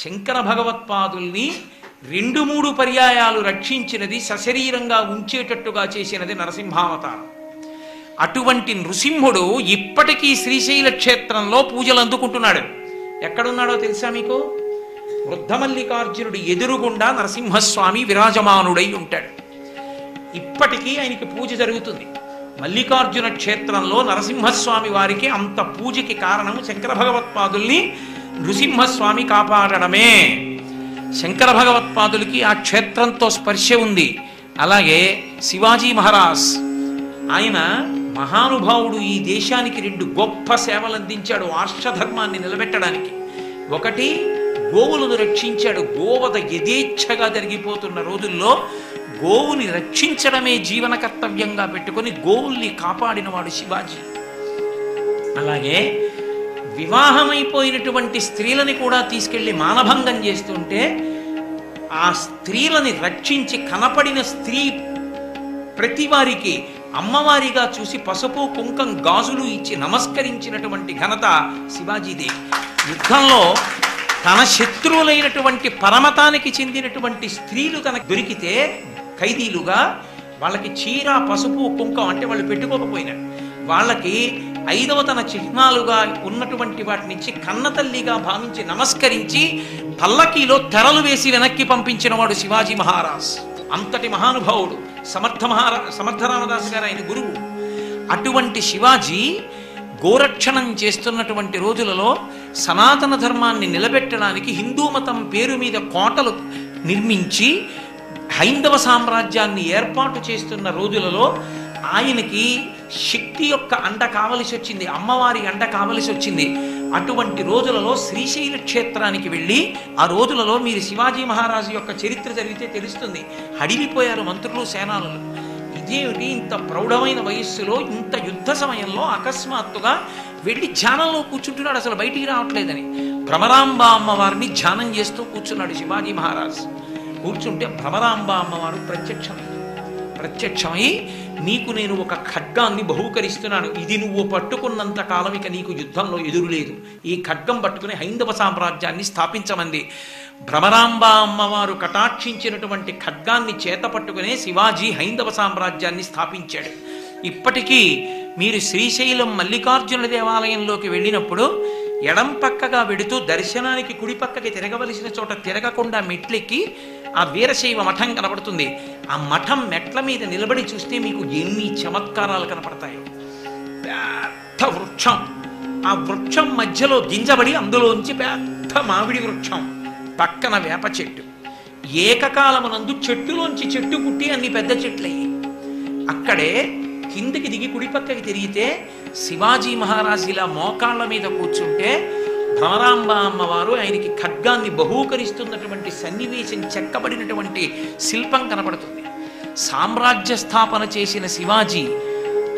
శంకర భగవత్పాదుల్ని 2-3 పర్యాయాలు రక్షించినది, సశరీరంగా ఉంచేటట్టుగా చేసినది నరసింహావతారం. అటువంటి నృసింహుడు ఇప్పటికీ శ్రీశైల క్షేత్రంలో పూజలు అందుకుంటున్నాడు. ఎక్కడున్నాడో తెలుసా మీకు? వృద్ధమల్లికార్జునుడు ఎదురుగుండా నరసింహస్వామి విరాజమానుడై ఉంటాడు. ఇప్పటికీ ఆయనకి పూజ జరుగుతుంది. మల్లికార్జున క్షేత్రంలో నరసింహస్వామి వారికి అంత పూజకి కారణం శంకర భగవత్పాదుల్ని నృసింహస్వామి కాపాడడమే. శంకర భగవత్పాదులకి ఆ క్షేత్రంతో స్పర్శ ఉంది. అలాగే శివాజీ మహారాజ్, ఆయన మహానుభావుడు, ఈ దేశానికి 2 గొప్ప సేవలు అందించాడు ఆర్షధర్మాన్ని నిలబెట్టడానికి. ఒకటి, గోవులను రక్షించాడు. గోవధ యథేచ్ఛగా జరిగిపోతున్న రోజుల్లో గోవుని రక్షించడమే జీవన కర్తవ్యంగా పెట్టుకొని గోవుల్ని కాపాడినవాడు శివాజీ. అలాగే వివాహమైపోయినటువంటి స్త్రీలని కూడా తీసుకెళ్లి మానభంగం చేస్తుంటే ఆ స్త్రీలని రక్షించి కనపడిన స్త్రీ ప్రతి వారికి అమ్మవారిగా చూసి పసుపు కుంకం గాజులు ఇచ్చి నమస్కరించినటువంటి ఘనత శివాజీదే. యుద్ధంలో తన శత్రువులైనటువంటి పరమతానికి చెందినటువంటి స్త్రీలు తనకు దొరికితే ఖైదీలుగా వాళ్ళకి చీర పసుపు కుంకం అంటే వాళ్ళు పెట్టుకోకపోయినా వాళ్ళకి 5వ తన చిహ్నాలుగా ఉన్నటువంటి వాటినిచ్చి కన్నతల్లిగా భావించి నమస్కరించి పల్లకీలో తెరలు వేసి వెనక్కి పంపించిన వాడు శివాజీ మహారాజ్. అంతటి మహానుభావుడు. సమర్థరామదాసు గారు ఆయన గురువు. అటువంటి శివాజీ గోరక్షణం చేస్తున్నటువంటి రోజులలో సనాతన ధర్మాన్ని నిలబెట్టడానికి హిందూ మతం పేరు మీద కోటలు నిర్మించి హైందవ సామ్రాజ్యాన్ని ఏర్పాటు చేస్తున్న రోజులలో ఆయనకి శక్తి యొక్క అండ కావలసి వచ్చింది, అమ్మవారి అండ కావలసి వచ్చింది. అటువంటి రోజులలో శ్రీశైల క్షేత్రానికి వెళ్ళి ఆ రోజులలో మీరు శివాజీ మహారాజు యొక్క చరిత్ర జరిగితే తెలుస్తుంది. హడిలిపోయారు మంత్రులు, సేనానులు. ఇదేమిటి ఇంత ప్రౌఢమైన వయస్సులో ఇంత యుద్ధ సమయంలో అకస్మాత్తుగా వెళ్ళి ధ్యానంలో కూర్చుంటున్నాడు, అసలు బయటికి రావట్లేదని. భ్రమరాంబ అమ్మవారిని ధ్యానం చేస్తూ కూర్చున్నాడు శివాజీ మహారాజ్. కూర్చుంటే భ్రమరాంబ అమ్మవారు ప్రత్యక్షమై నీకు నేను ఒక ఖడ్గాన్ని బహూకరిస్తున్నాను, ఇది నువ్వు పట్టుకున్నంత కాలం ఇక నీకు యుద్ధంలో ఎదురులేదు, ఈ ఖడ్గం పట్టుకుని హైందవ సామ్రాజ్యాన్ని స్థాపించమంది. భ్రమరాంబ అమ్మవారు కటాక్షించినటువంటి ఖడ్గాన్ని చేత పట్టుకునే శివాజీ హైందవ సామ్రాజ్యాన్ని స్థాపించాడు. ఇప్పటికీ మీరు శ్రీశైలం మల్లికార్జున దేవాలయంలోకి వెళ్ళినప్పుడు ఎడం పక్కగా వెడుతూ దర్శనానికి కుడి పక్కకి తిరగవలసిన చోట తిరగకుండా మెట్లెక్కి ఆ వీరశైవ మఠం కనపడుతుంది. ఆ మఠం మెట్ల మీద నిలబడి చూస్తే మీకు ఎన్ని చమత్కారాలు కనపడతాయో. పెద్ద వృక్షం, ఆ వృక్షం మధ్యలో గింజబడి అందులోంచి పెద్ద మామిడి వృక్షం, పక్కన వేప చెట్టు. ఏకకాలమునందు చెట్టులోంచి చెట్టు పుట్టి అన్ని పెద్ద చెట్లయ్యి. అక్కడే కిందికి దిగి కుడి పక్కకి తిరిగితే శివాజీ మహారాజ్ ఇలా మోకాళ్ళ మీద కూర్చుంటే భ్రమరాంబ అమ్మవారు ఆయనకి ఖడ్గాన్ని బహూకరిస్తున్నటువంటి సన్నివేశం చెక్కబడినటువంటి శిల్పం కనపడుతుంది. సామ్రాజ్య స్థాపన చేసిన శివాజీ,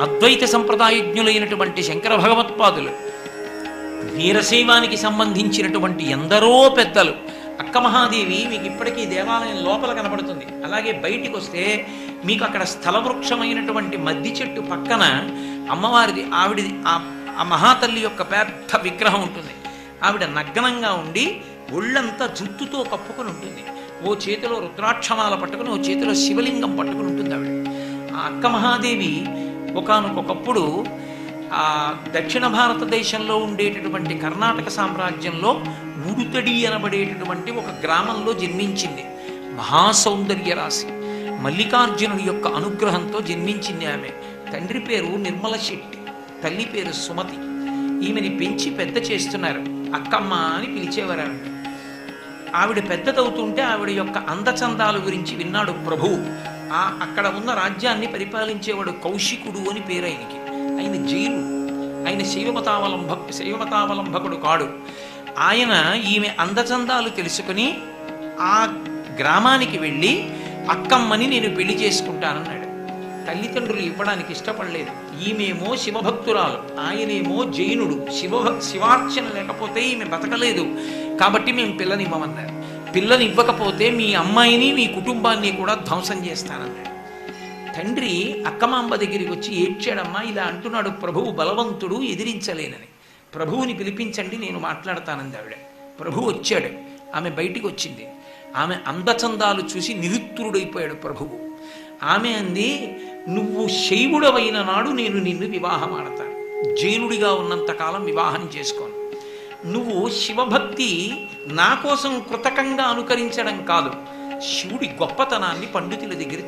అద్వైత సంప్రదాయజ్ఞులైనటువంటి శంకర భగవత్పాదులు, వీరశైవానికి సంబంధించినటువంటి ఎందరో పెద్దలు, అక్క మహాదేవి మీకు ఇప్పటికీ దేవాలయం లోపల కనపడుతుంది. అలాగే బయటికి వస్తే మీకు అక్కడ స్థలవృక్షమైనటువంటి మద్ది చెట్టు పక్కన అమ్మవారిది, ఆవిడది ఆ మహాతల్లి యొక్క పెద్ద విగ్రహం ఉంటుంది. ఆవిడ నగ్నంగా ఉండి ఒళ్ళంతా జుట్టుతో కప్పుకొని ఉంటుంది. ఓ చేతిలో రుద్రాక్షమాల పట్టుకుని, ఓ చేతిలో శివలింగం పట్టుకుని ఉంటుంది ఆవిడ. ఆ అక్క మహాదేవి ఒకానొకప్పుడు ఆ దక్షిణ భారతదేశంలో ఉండేటటువంటి కర్ణాటక సామ్రాజ్యంలో ఉడుతడి అనబడేటటువంటి ఒక గ్రామంలో జన్మించింది. మహాసౌందర్య రాశి, మల్లికార్జునుడి యొక్క అనుగ్రహంతో జన్మించింది ఆమె. తండ్రి పేరు నిర్మల శెట్టి, తల్లి పేరు సుమతి. ఈమెని పెంచి పెద్ద చేస్తున్నారు. అక్కమ్మ అని పిలిచేవారు ఆవిడ. ఆవిడ పెద్దదవుతుంటే ఆవిడ యొక్క అందచందాల గురించి విన్నాడు ప్రభువు. అక్కడ ఉన్న రాజ్యాన్ని పరిపాలించేవాడు కౌశికుడు అని పేరు ఆయనకి. ఆయన జైలు, ఆయన శైవమతావలంబకుడు కాడు. ఆయన ఈమె అందచందాలు తెలుసుకుని ఆ గ్రామానికి వెళ్ళి అక్కమ్మని నేను పెళ్లి చేసుకుంటానన్నాడు. తల్లిదండ్రులు ఇవ్వడానికి ఇష్టపడలేదు. ఈమెమో శివభక్తురాలు, ఆయనేమో జైనుడు. శివార్చన లేకపోతే ఈమె బతకలేదు, కాబట్టి మేము పిల్లనివ్వమన్నారు. పిల్లనివ్వకపోతే మీ అమ్మాయిని మీ కుటుంబాన్ని కూడా ధ్వంసం చేస్తానన్నాడు. తండ్రి అక్కమాంబ దగ్గరికి వచ్చి ఏడ్చాడమ్మా, ఇలా అంటున్నాడు ప్రభువు బలవంతుడు, ఎదిరించలేనని. ప్రభువుని పిలిపించండి, నేను మాట్లాడతానంది ఆవిడ. ప్రభు వచ్చాడు. ఆమె బయటికి వచ్చింది. ఆమె అందచందాలు చూసి నిరుత్తరుడైపోయాడు ప్రభువు. ఆమె అంది, నువ్వు శైవుడవైన నాడు నేను నిన్ను వివాహం ఆడతాను, జైనుడిగా ఉన్నంతకాలం వివాహం చేసుకోను. నువ్వు శివభక్తి నా కోసం కృతకంగా అనుకరించడం కాదు, శివుడి గొప్పతనాన్ని పండితుల దగ్గర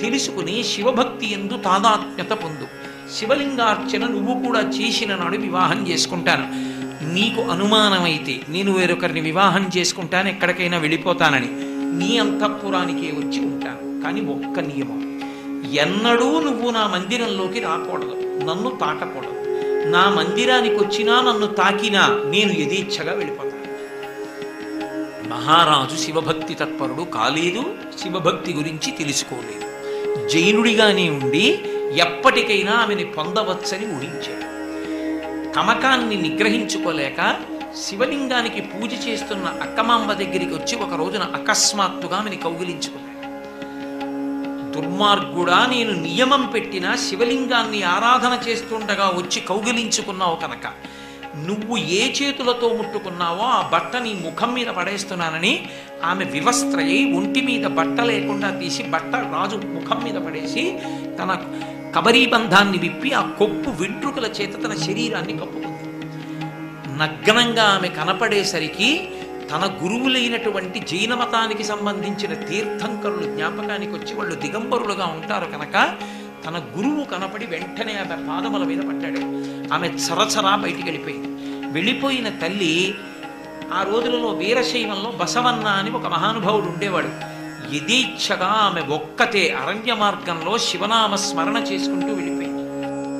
తెలుసుకుని శివభక్తి యందు తాదాత్మ్యత పొందు. శివలింగార్చన నువ్వు కూడా చేసిన నాడు వివాహం చేసుకుంటాను. నీకు అనుమానమైతే నేను వేరొకరిని వివాహం చేసుకుంటాను, ఎక్కడికైనా వెళ్ళిపోతానని, నీ అంతఃపురానికే వచ్చి ఉంటాను. కానీ ఒక్క నియమం, ఎన్నడూ నువ్వు నా మందిరంలోకి రాకూడదు, నన్ను తాకకూడదు. నా మందిరానికి వచ్చినా నన్ను తాకినా నేను యథేచ్ఛగా వెళ్ళిపోతాను. మహారాజు శివభక్తి తత్పరుడు కాలేదు, శివభక్తి గురించి తెలుసుకోలేదు. జైనుడిగానే ఉండి ఎప్పటికైనా ఆమెని పొందవచ్చని ఊహించాడు. కమకాన్ని నిగ్రహించుకోలేక శివలింగానికి పూజ చేస్తున్న అక్కమాంబ దగ్గరికి వచ్చి ఒక రోజున అకస్మాత్తుగా ఆమెని కౌగిలించుకున్నాడు. దుర్మార్గుడా, నేను నియమం పెట్టిన శివలింగాన్ని ఆరాధన చేస్తుండగా వచ్చి కౌగిలించుకున్నావు కనుక నువ్వు ఏ చేతులతో ముట్టుకున్నావో ఆ బట్ట నీ ముఖం మీద పడేస్తున్నానని ఆమె వివస్త్రయ్యి ఒంటి మీద బట్ట లేకుండా తీసి బట్ట రాజు ముఖం మీద పడేసి తన కబరీబంధాన్ని విప్పి ఆ కొప్పు వెంట్రుకల చేత తన శరీరాన్ని కప్పుకుంది. నగ్నంగా ఆమె కనపడేసరికి తన గురువులైనటువంటి జైన మతానికి సంబంధించిన తీర్థంకరులు జ్ఞాపకానికి వచ్చి వాళ్ళు దిగంబరులుగా ఉంటారు కనుక తన గురువు కనపడి వెంటనే ఆమె పాదముల మీద పడ్డాడు. ఆమె చరచరా బయటికి వెళ్ళిపోయిన తల్లి, ఆ రోజులలో వీరశైవంలో బసవన్న అని ఒక మహానుభావుడు ఉండేవాడు. యథేచ్ఛగా ఆమె ఒక్కతే అరణ్య మార్గంలో శివనామ స్మరణ చేసుకుంటూ వెళ్ళిపోయింది.